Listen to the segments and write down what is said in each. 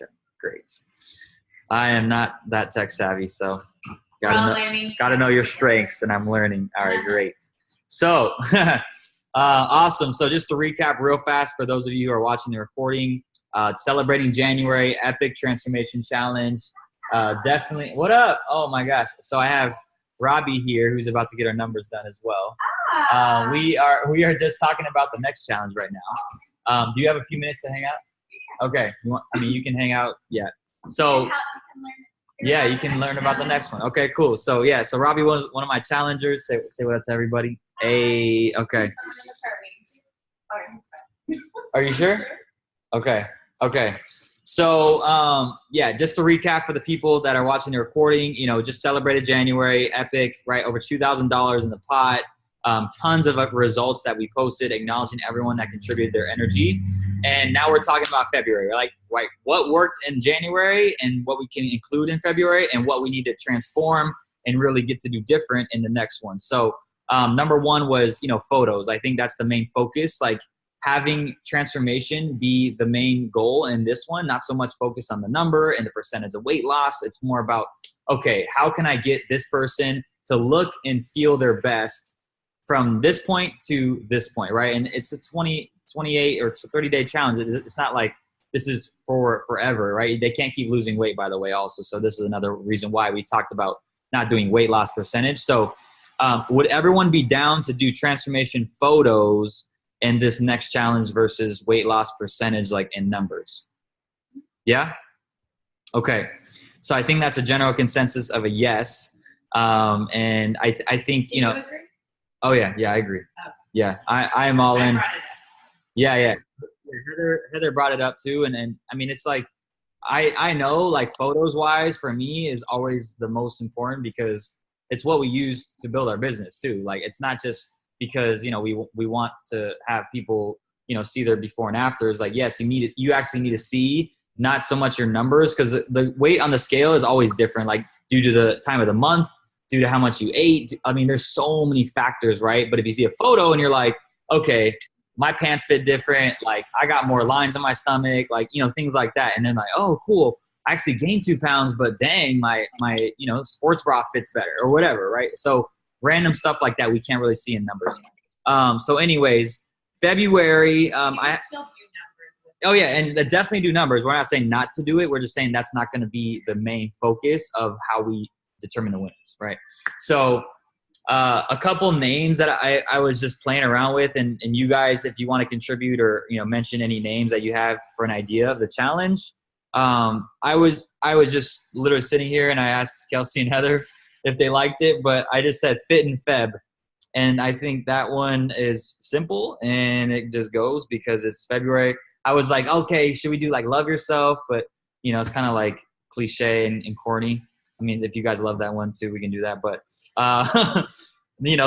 Okay, great. I am not that tech savvy, so gotta know your strengths, and I'm learning. All right, great. So, awesome. So just to recap real fast for those of you who are watching the recording, celebrating January Epic Transformation Challenge. Definitely. What up? Oh my gosh. So I have Robbie here, who's about to get our numbers done as well. We are just talking about the next challenge right now. Do you have a few minutes to hang out? Okay. You can hang out. Yeah. So yeah, you can learn about the next one. Okay, cool. So yeah, so Robbie was one of my challengers. Say what up to everybody. Hey, okay. Are you sure? Okay. Okay. So, yeah, just to recap for the people that are watching the recording, just celebrated January, Epic, right? Over $2,000 in the pot. Tons of results that we posted, acknowledging everyone that contributed their energy. And now we're talking about February, like what worked in January and what we can include in February and what we need to transform and really get to do different in the next one. So, number one was, photos. I think that's the main focus. Like, having transformation be the main goal in this one, not so much focus on the number and the percentage of weight loss. It's more about, okay, how can I get this person to look and feel their best from this point to this point, right? And it's a 28 or 30-day challenge. It's not like this is for forever, right? They can't keep losing weight, by the way, also. So this is another reason why we talked about not doing weight loss percentage. So would everyone be down to do transformation photos in this next challenge versus weight loss percentage, like in numbers? Yeah? Okay. So I think that's a general consensus of a yes. And I think, Do you agree? Oh yeah. Yeah, I agree. Oh. Yeah. I am all in. brought it up. Yeah. Heather brought it up too. And I mean, it's like, I know like photos wise for me is always the most important because it's what we use to build our business too. Like, it's not just because, we want to have people, see their before and afters. Like, yes, you actually need to see not so much your numbers, because the weight on the scale is always different, like due to the time of the month, due to how much you ate. I mean, there's so many factors, right? But if you see a photo and you're like, okay, my pants fit different, like I got more lines on my stomach, like, things like that. And then like, oh, cool, I actually gained 2 pounds, but dang, my sports bra fits better or whatever, right? So random stuff like that we can't really see in numbers. So anyways, February, I still do numbers. Oh yeah, and definitely do numbers. We're not saying not to do it. We're just saying that's not going to be the main focus of how we determine the winners, right? So a couple names that I was just playing around with, and you guys, if you want to contribute or mention any names that you have for an idea of the challenge. I was just literally sitting here and I asked Kelsey and Heather if they liked it, but I just said Fit and Feb. And I think that one is simple and it just goes because it's February. I was like, okay, should we do like love yourself? But it's kind of like cliche and corny. I mean, if you guys love that one too, we can do that. But,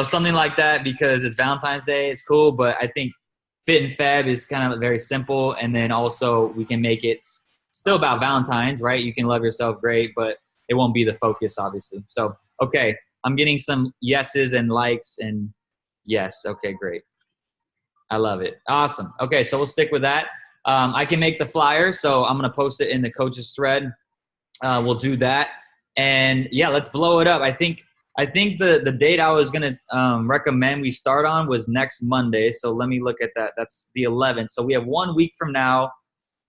something like that because it's Valentine's Day. It's cool. But I think Fit and Feb is kind of very simple. And then also we can make it still about Valentine's, right? You can love yourself, great, but it won't be the focus, obviously. So, okay, I'm getting some yeses and likes and yes. Okay, great. I love it. Awesome. Okay, so we'll stick with that. I can make the flyer, so I'm going to post it in the coaches thread. We'll do that. And, yeah, let's blow it up. I think the date I was going to recommend we start on was next Monday. So let me look at that. That's the 11th. So we have 1 week from now.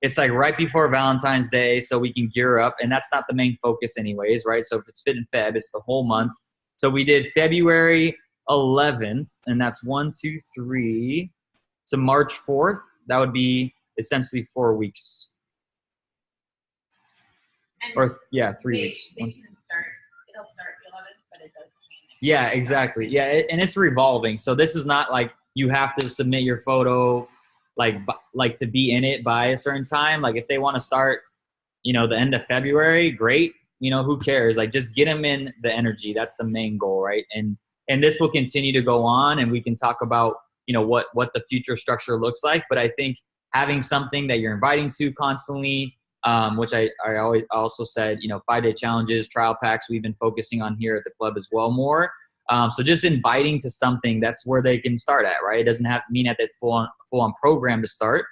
It's like right before Valentine's Day, so we can gear up. And that's not the main focus anyways, right? So if it's Fit and Feb, it's the whole month. So we did February 11th, and that's 1, 2, 3 to March 4th. That would be essentially 4 weeks. And 3 weeks. It'll start the 11th, but it doesn't change. Yeah, exactly. Yeah, and it's revolving. So this is not like you have to submit your photo like to be in it by a certain time. Like if they want to start, the end of February, great. Who cares? Like just get them in the energy. That's the main goal, right? And this will continue to go on, and we can talk about, what the future structure looks like. But I think having something that you're inviting to constantly, which I always also said, 5-day challenges, trial packs, we've been focusing on here at the club as well more. So just inviting to something, that's where they can start at, right? It doesn't have to mean at that full on program to start.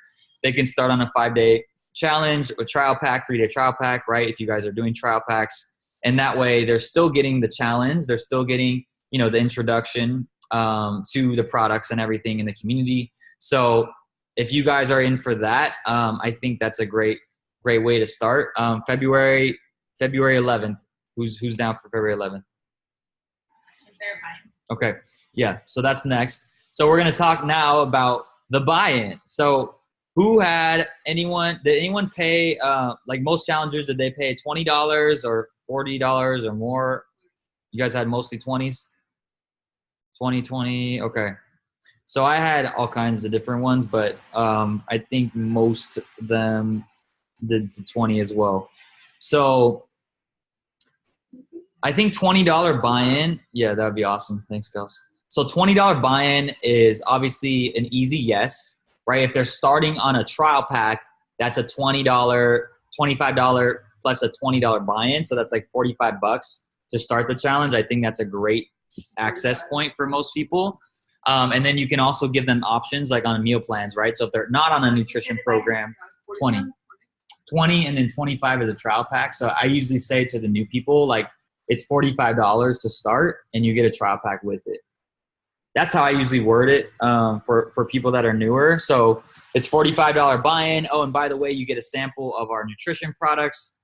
They can start on a 5-day challenge, a trial pack, 3-day trial pack, right? If you guys are doing trial packs, and that way they're still getting the challenge, they're still getting, you know, the introduction to the products and everything in the community. So if you guys are in for that, I think that's a great way to start. February 11th. Who's down for February 11th? They're fine. Okay. Yeah. So that's next. So we're going to talk now about the buy-in. So did anyone pay, like most challengers, did they pay $20 or $40 or more? You guys had mostly 20s? 20. Okay. So I had all kinds of different ones, but I think most of them did the 20 as well. So I think $20 buy-in. Yeah, that would be awesome. Thanks, Kels. So $20 buy-in is obviously an easy yes, right? If they're starting on a trial pack, that's a $20, $25 plus a $20 buy-in. So that's like $45 to start the challenge. I think that's a great access point for most people. And then you can also give them options like on meal plans, right? So if they're not on a nutrition program, 20 and then 25 is a trial pack. So I usually say to the new people, like, it's $45 to start and you get a trial pack with it. That's how I usually word it for people that are newer. So it's $45 buy-in. Oh, and by the way, you get a sample of our nutrition products.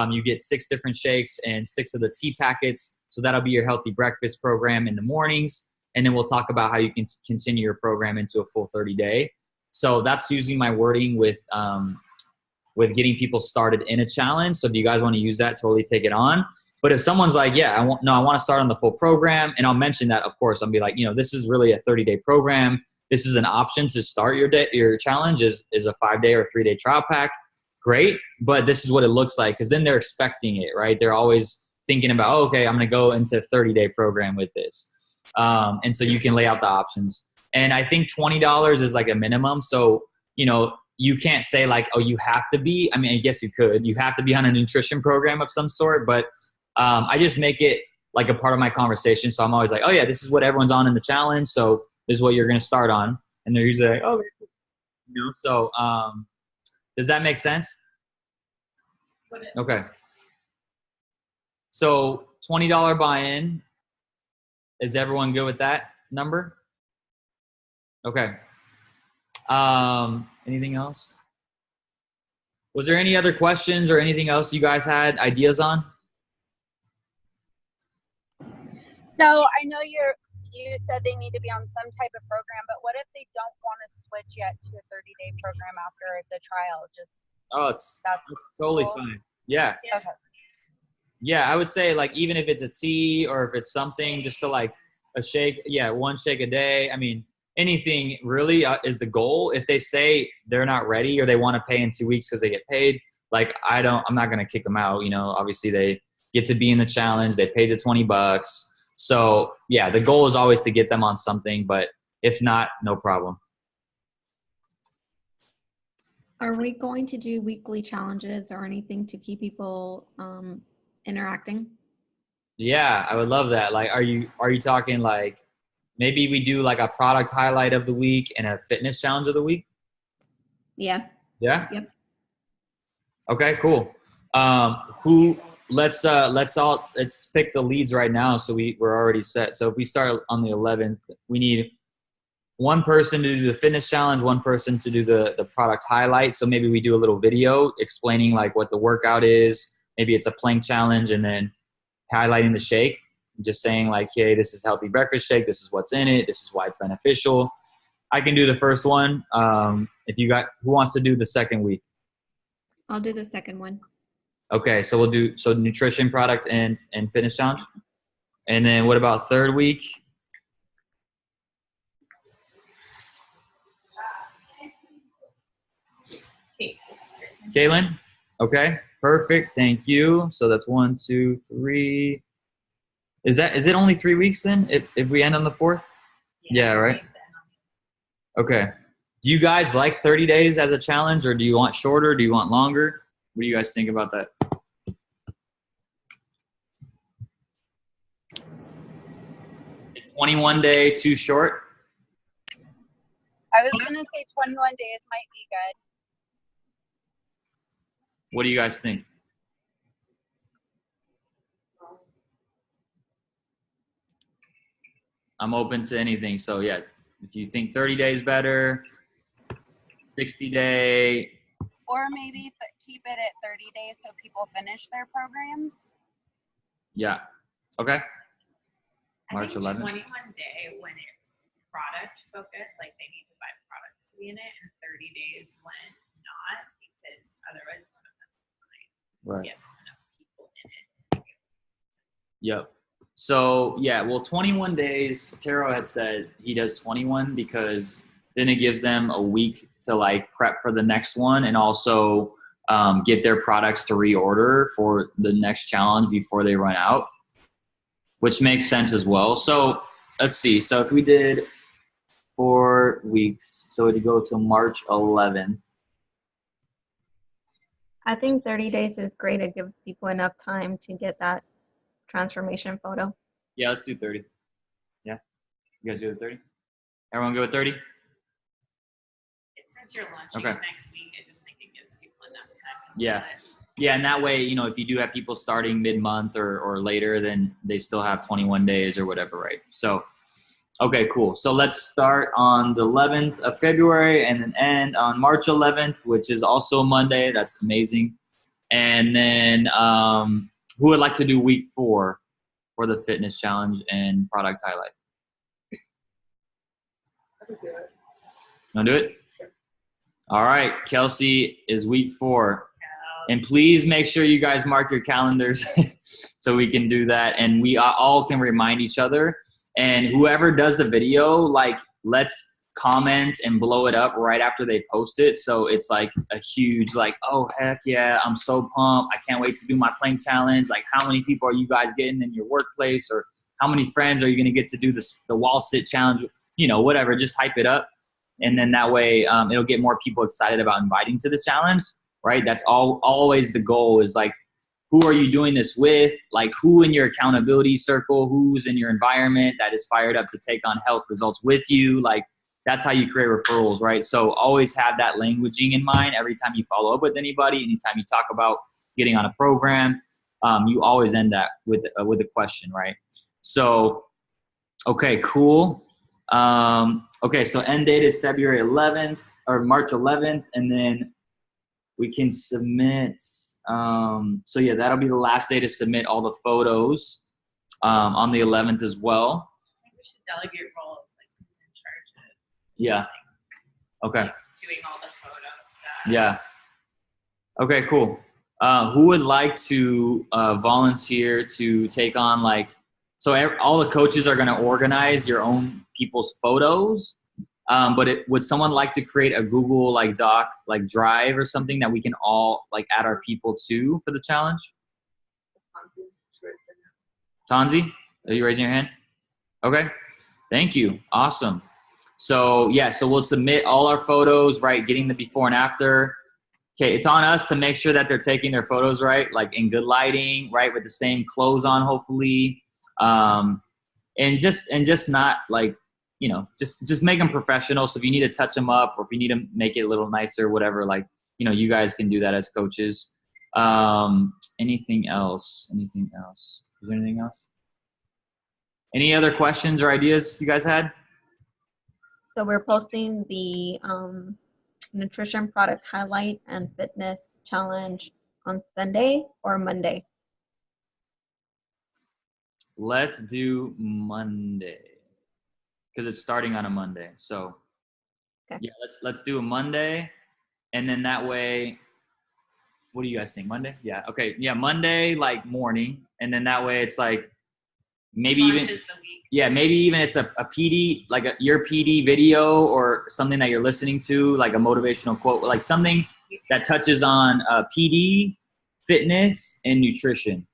You get 6 different shakes and 6 of the tea packets. So that'll be your healthy breakfast program in the mornings. And then we'll talk about how you can continue your program into a full 30-day. So that's usually my wording with getting people started in a challenge. So if you guys want to use that, totally take it on. But if someone's like, yeah, I want to start on the full program, and I'll mention that, of course, I'll be like, you know, this is really a 30-day program. This is an option to start your challenge is a 5-day or 3-day trial pack. Great, but this is what it looks like, because then they're expecting it, right? They're always thinking about, oh, okay, I'm going to go into a 30-day program with this. And so you can lay out the options. And I think $20 is like a minimum. So, you know, you can't say like, oh, you have to be. I mean, I guess you could. You have to be on a nutrition program of some sort, but I just make it like a part of my conversation. So I'm always like, oh yeah, this is what everyone's on in the challenge. So this is what you're going to start on. And they're usually like, oh, you know, so does that make sense? Okay. So $20 buy-in. Is everyone good with that number? Okay. Anything else? Was there any other questions or anything else you guys had ideas on? So I know you said they need to be on some type of program, but what if they don't want to switch yet to a 30-day program after the trial? That's totally cool. fine. Yeah. Okay. Yeah, I would say like even if it's a tea or if it's something just to like a shake, yeah, 1 shake a day. I mean, anything really is the goal. If they say they're not ready or they want to pay in 2 weeks because they get paid, like I'm not going to kick them out. You know, obviously they get to be in the challenge. They paid the $20. So yeah, the goal is always to get them on something, but if not, no problem. Are we going to do weekly challenges or anything to keep people interacting? Yeah, I would love that. Like, are you talking like maybe we do like a product highlight of the week and a fitness challenge of the week? Yeah. Yeah. Yep. Okay, cool. Let's pick the leads right now. So we're already set. So if we start on the 11th, we need one person to do the fitness challenge, one person to do the product highlight. So maybe we do a little video explaining like what the workout is. Maybe it's a plank challenge and then highlighting the shake, just saying like, hey, this is healthy breakfast shake. This is what's in it. This is why it's beneficial. I can do the first one. Who wants to do the second week? I'll do the second one. Okay, so we'll do nutrition product and fitness challenge. And then what about third week? Kaylin? Okay, perfect. Thank you. So that's 1, 2, 3. Is it only 3 weeks then? If we end on the 4th? Yeah, right? Okay. Do you guys like 30 days as a challenge, or do you want shorter? Do you want longer? What do you guys think about that? Is 21 day too short? I was going to say 21 days might be good. What do you guys think? I'm open to anything. So yeah, if you think 30 days better, 60 day. Or maybe keep it at 30 days so people finish their programs. Yeah. Okay. I March think 11th. 21 day when it's product focused, like they need to buy products to be in it, and 30 days when not, because otherwise one of them Right. gets enough people in it. Yep. So yeah, well, 21 days, Taro had said he does 21 because then it gives them a week to like prep for the next one and also get their products to reorder for the next challenge before they run out, which makes sense as well. So let's see. So if we did 4 weeks, so it'd go to March 11th. I think 30 days is great. It gives people enough time to get that transformation photo. Yeah, let's do 30. Yeah. You guys do it 30? Everyone go with 30? Since you're launching Okay. next week, I just think it gives people enough time. Yeah. Yeah, and that way, you know, if you do have people starting mid-month or later, then they still have 21 days or whatever, right? So, okay, cool. So let's start on the 11th of February and then end on March 11th, which is also a Monday. That's amazing. And then who would like to do week 4 for the fitness challenge and product highlight? You want to do it? All right, Kelsey is week 4. And please make sure you guys mark your calendars so we can do that. And we all can remind each other. And whoever does the video, like, let's comment and blow it up right after they post it. So it's like a huge, like, oh, heck yeah, I'm so pumped. I can't wait to do my plank challenge. Like, how many people are you guys getting in your workplace? Or how many friends are you going to get to do the wall sit challenge? You know, whatever, just hype it up. And then that way it'll get more people excited about inviting to the challenge. Right? That's always the goal is like, who are you doing this with? Like, who in your accountability circle, who's in your environment that is fired up to take on health results with you? Like, that's how you create referrals, right? So always have that languaging in mind every time you follow up with anybody, anytime you talk about getting on a program, you always end that with a question, right? So, okay, cool. Okay, so end date is February 11th or March 11th, and then we can submit, so yeah, that'll be the last day to submit all the photos on the 11th as well. I think we should delegate roles, like who's in charge of Yeah. Okay. doing all the photo stuff. Yeah. Okay, cool. Who would like to volunteer to take on, like, so all the coaches are going to organize your own people's photos. But would someone like to create a Google like Doc, like Drive or something that we can all like add our people to for the challenge? Tanzi, are you raising your hand? Okay, thank you. Awesome. So yeah, so we'll submit all our photos, right? Getting the before and after. Okay, it's on us to make sure that they're taking their photos right, like in good lighting, right, with the same clothes on, hopefully, and just not like, you know, just make them professional. So if you need to touch them up or if you need to make it a little nicer, whatever, like, you know, you guys can do that as coaches. Anything else? Anything else? Is there anything else? Any other questions or ideas you guys had? So we're posting the nutrition product highlight and fitness challenge on Sunday or Monday? Let's do Monday because it's starting on a Monday. So okay. Yeah, let's do a Monday, and then that way, what do you guys think? Monday? Yeah. Okay. Yeah, Monday like morning, and then that way it's like maybe even maybe even it's a PD, like your PD video or something that you're listening to, like a motivational quote, like something that touches on PD, fitness, and nutrition,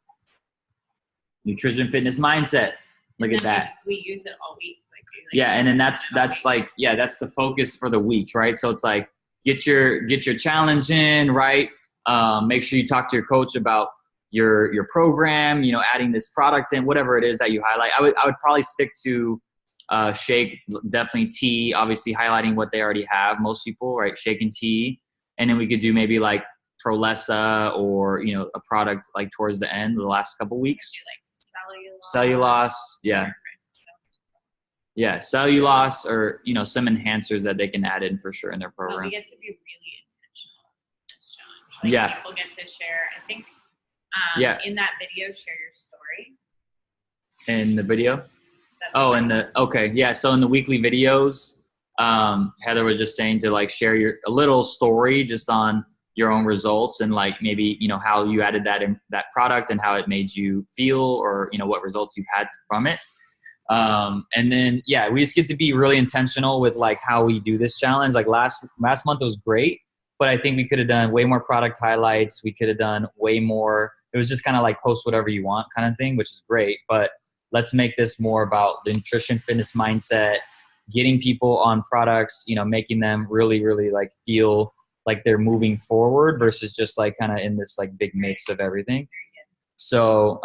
fitness, mindset. Look at that. We use it all week. Yeah, and then that's like, yeah, that's the focus for the week, right? So it's like get your challenge in, right? Make sure you talk to your coach about your program, you know, adding this product in, whatever it is that you highlight. I would probably stick to shake, definitely tea, obviously highlighting what they already have, most people, right? Shake and tea. And then we could do maybe like Prolesa or, you know, a product like towards the end, the last couple weeks. Like Cellulose, yeah. Yeah, cellulose or, you know, some enhancers that they can add in for sure in their So we program. get to be really intentional in this challenge. Like Yeah. people get to share. I think Yeah. in that video, share your story. In the video? That's Oh, like- in the, okay. Yeah. So in the weekly videos, Heather was just saying to like share a little story just on your own results and like maybe, you know, how you added that in that product and how it made you feel or, you know, what results you've had from it. And then, yeah, we just get to be really intentional with like how we do this challenge. Like last month was great, but I think we could have done way more product highlights. We could have done way more. It was just kind of like post whatever you want kind of thing, which is great. But let's make this more about the nutrition fitness mindset, getting people on products, you know, making them really, really like feel like they're moving forward versus just like kind of in this like big mix of everything. So,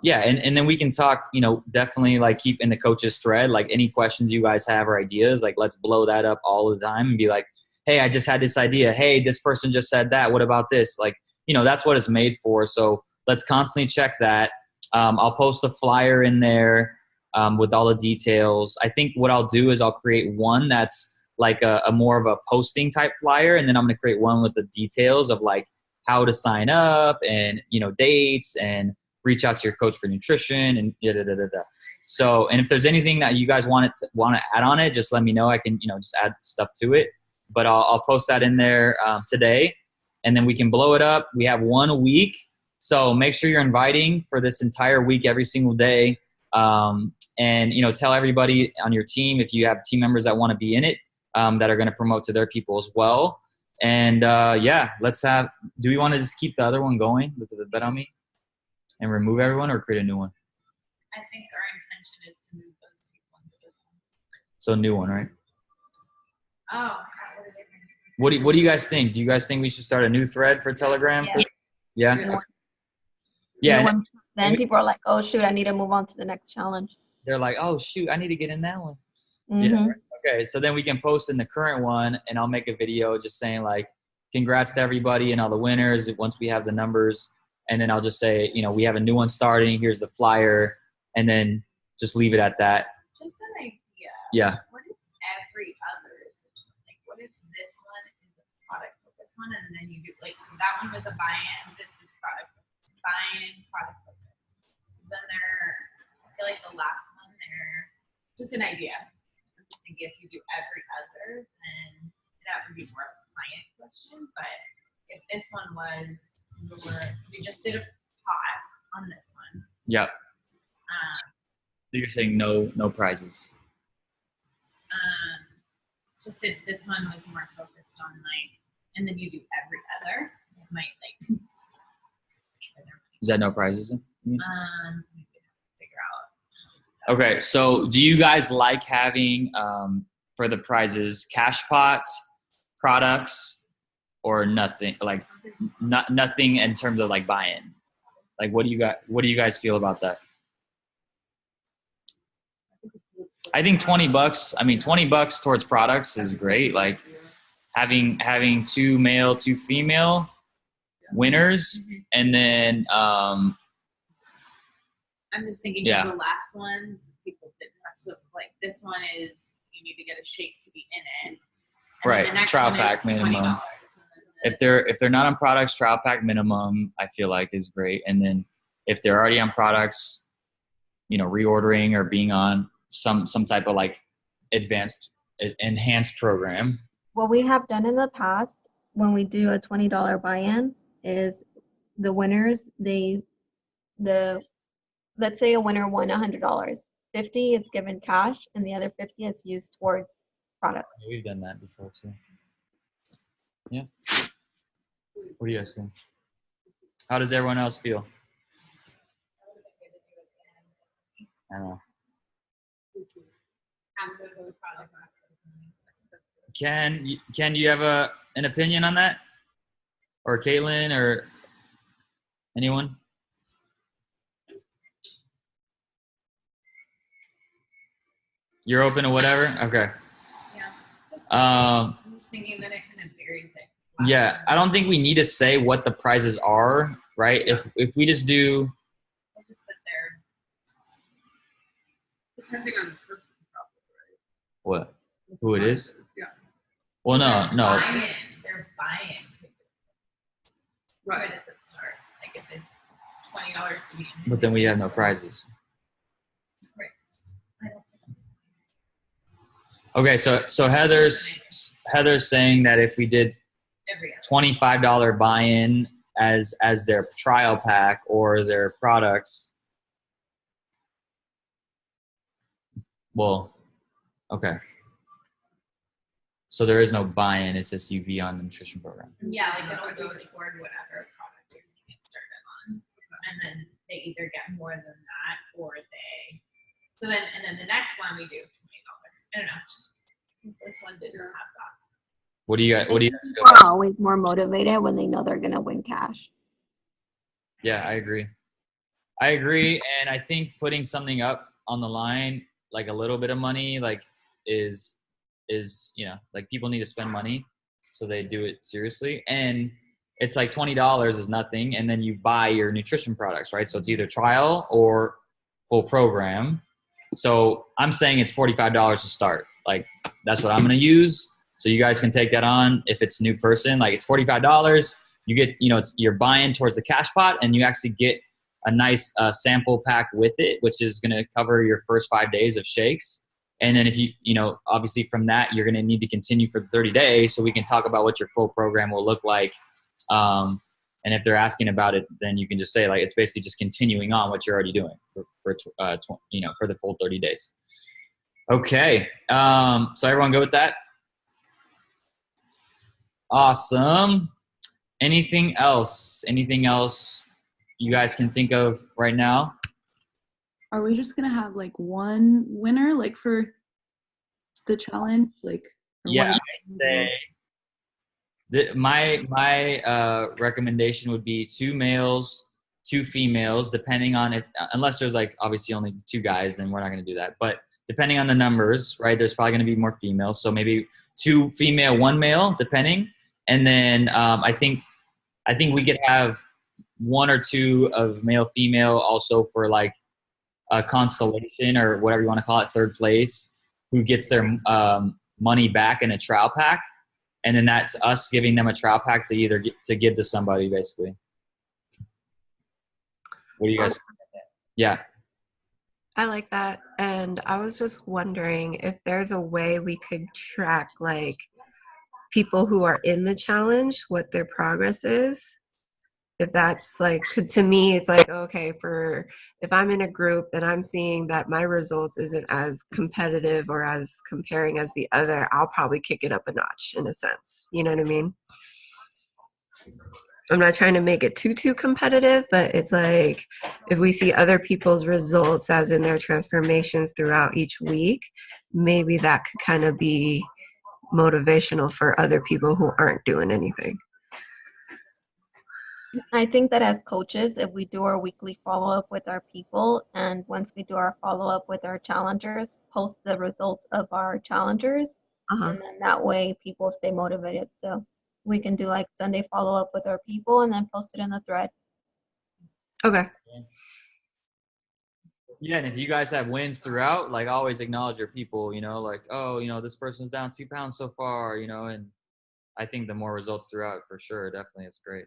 yeah. And then we can talk, you know, definitely like keep in the coaches thread, like any questions you guys have or ideas, like let's blow that up all the time and be like, hey, I just had this idea. Hey, this person just said that. What about this? Like, you know, that's what it's made for. So let's constantly check that. I'll post a flyer in there with all the details. I think what I'll do is I'll create one that's like a more of a posting type flyer. And then I'm going to create one with the details of like how to sign up and, you know, dates and reach out to your coach for nutrition and da-da-da-da-da. So, and if there's anything that you guys want to add on it, just let me know. I can, you know, just add stuff to it, but I'll post that in there today and then we can blow it up. We have 1 week. So make sure you're inviting for this entire week, every single day. And, you know, tell everybody on your team, if you have team members that want to be in it, that are going to promote to their people as well. And, yeah, do we want to just keep the other one going with the Bet On Me and remove everyone or create a new one? I think our intention is to move those people into this one. So new one, right? Oh. What do you guys think? Do you guys think we should start a new thread for Telegram? Yeah. Yeah. Yeah. Then people are like, oh shoot, I need to move on to the next challenge. They're like, oh shoot, I need to get in that one. Mm-hmm. Yeah. Okay. So then we can post in the current one and I'll make a video just saying like, congrats to everybody and all the winners once we have the numbers. And then I'll just say, you know, we have a new one starting. Here's the flyer. And then just leave it at that. Just an idea. Yeah. What if every other is like, what if this one is a product focus one and then you do like, so that one was a buy-in, this is product focus. Buy-in, product focus. Then I feel like the last one just an idea. I'm just thinking if you do every other, then that would be more of a client question. But if this one was, we just did a pot on this one. Yep. So you're saying no prizes. Just if this one was more focused on like, and then you do every other, it might like. Is that no prizes? We could figure out. Okay, so do you guys like having for the prizes cash pots, products, or nothing? Like nothing in terms of like buy-in. Like what do you guys feel about that? I think $20. I mean, $20 towards products is great. Like having 2 male, 2 female winners, and then I'm just thinking yeah. the last one people did not. So like this one is you need to get a shake to be in it. And right, the next trial one pack is minimum. $20. If they're not on products, trial pack minimum I feel like is great. And then if they're already on products, you know, reordering or being on some type of like enhanced program. What we have done in the past when we do a $20 buy-in is the winners, let's say a winner won $100. $50 is given cash and the other $50 is used towards products. Yeah, we've done that before too. Yeah. What do you guys think? How does everyone else feel? I don't know. Ken, you have an opinion on that? Or Caitlin or anyone? You're open to whatever? Okay. Yeah. I'm just thinking that it kind of varies. Like Yeah, I don't think we need to say what the prizes are, right? If we just do, We'll just sit there. Depending on the person, probably, right? what? Who it is? Yeah. Well, no. They're buying. Right at the start. Like if it's $20 to be in. But then we have no prizes. Right. I don't think Okay, so Heather's saying that if we did every other. $25 buy-in as their trial pack or their products. Well, okay. So there is no buy-in, it's just you be on the nutrition program. Yeah, like it'll go toward whatever product you're gonna get started on. And then they either get more than that or they and then the next one we do $20. I don't know, just since this one didn't have that. What do you guys feel People about? are always more motivated when they know they're gonna win cash. Yeah, I agree. And I think putting something up on the line, like a little bit of money, like is like people need to spend money, so they do it seriously. And it's like $20 is nothing, and then you buy your nutrition products, right? So it's either trial or full program. So I'm saying it's $45 to start. Like that's what I'm gonna use. So you guys can take that on if it's a new person. Like it's $45. You get, you're buying towards the cash pot, and you actually get a nice sample pack with it, which is going to cover your first 5 days of shakes. And then if obviously from that, you're going to need to continue for 30 days so we can talk about what your full program will look like. And if they're asking about it, then you can just say like, it's basically just continuing on what you're already doing for the full 30 days. Okay. So everyone go with that? Awesome. Anything else you guys can think of right now? Are we just gonna have like one winner, like for the challenge, like? Yeah, I'd say my recommendation would be 2 males, 2 females, depending on unless there's like obviously only 2 guys, then we're not gonna do that. But depending on the numbers, right? There's probably gonna be more females, so maybe 2 female, 1 male, depending. And then I think we could have 1 or 2 of male, female also for like a consolation or whatever you want to call it, 3rd place, who gets their money back in a trial pack. And then that's us giving them a trial pack to give to somebody, basically. What do you guys think about that? Yeah. I like that. And I was just wondering if there's a way we could track like people who are in the challenge, what their progress is. If that's like, to me, it's like, okay, if I'm in a group and I'm seeing that my results isn't as competitive or as comparing as the other, I'll probably kick it up a notch in a sense. You know what I mean? I'm not trying to make it too competitive, but it's like if we see other people's results as in their transformations throughout each week, maybe that could kind of be motivational for other people who aren't doing anything. I think that as coaches, if we do our weekly follow-up with our people, and once we do our follow-up with our challengers, post the results of our challengers, and then that way people stay motivated. So we can do like Sunday follow-up with our people and then post it in the thread. Okay. Yeah, and if you guys have wins throughout, like always acknowledge your people, like, oh, this person's down 2 pounds so far, and I think the more results throughout, for sure, definitely, it's great.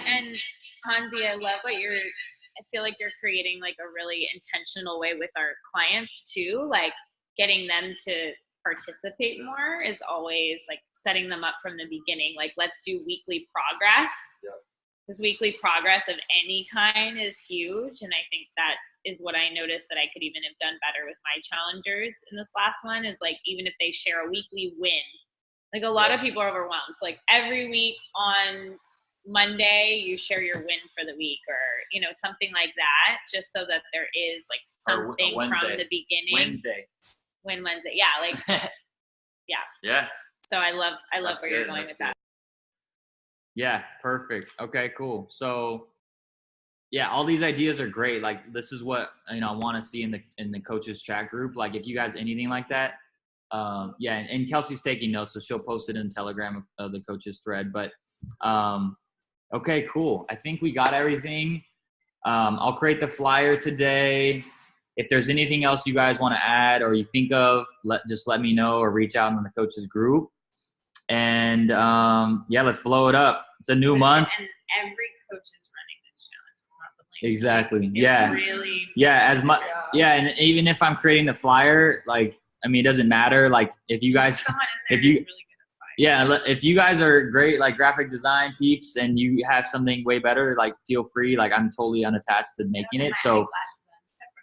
And Tanzi, I love I feel like you're creating like a really intentional way with our clients too, like getting them to participate more is always like setting them up from the beginning. Like, let's do weekly progress. Yeah. Because weekly progress of any kind is huge. And I think that is what I noticed that I could even have done better with my challengers in this last one is like, even if they share a weekly win, like a lot of people are overwhelmed. So like every week on Monday, you share your win for the week or, something like that, just so that there is like something from the beginning. Win Wednesday. Yeah. Like, yeah. Yeah. So I love That's where you're good. going That's with that. Yeah, perfect. Okay, cool. So yeah, all these ideas are great. Like this is what I want to see in the coaches chat group. Like if you guys anything like that, Yeah, and Kelsey's taking notes, so she'll post it in Telegram of the coaches thread. But okay, cool. I think we got everything. I'll create the flyer today. If there's anything else you guys want to add or you think of, just let me know or reach out in the coaches group. And yeah, let's blow it up. It's a new month. And every coach is running this challenge. It's not the link. Exactly. It's Yeah. Really. Yeah. As much. Yeah, and even if I'm creating the flyer, like, I mean, it doesn't matter. Like, if you guys, Someone in if there you, is really good at flying. yeah, if you guys are great, like graphic design peeps, and you have something way better, like feel free. Like, I'm totally unattached to making it. So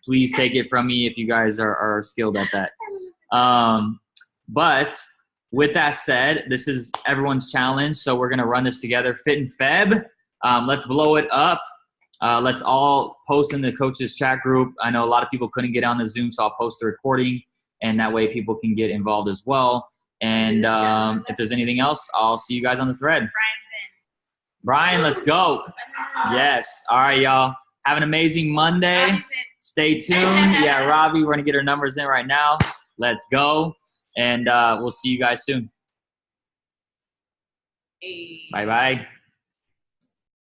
please take it from me if you guys are skilled at that. But with that said, this is everyone's challenge. So we're going to run this together. Fit in Feb. Let's blow it up. Let's all post in the coaches chat group. I know a lot of people couldn't get on the Zoom, so I'll post the recording, and that way people can get involved as well. And if there's anything else, I'll see you guys on the thread. Brian, let's go. Yes. All right, y'all. Have an amazing Monday. Stay tuned. Yeah, Robbie, we're going to get her numbers in right now. Let's go. And we'll see you guys soon. Bye-bye.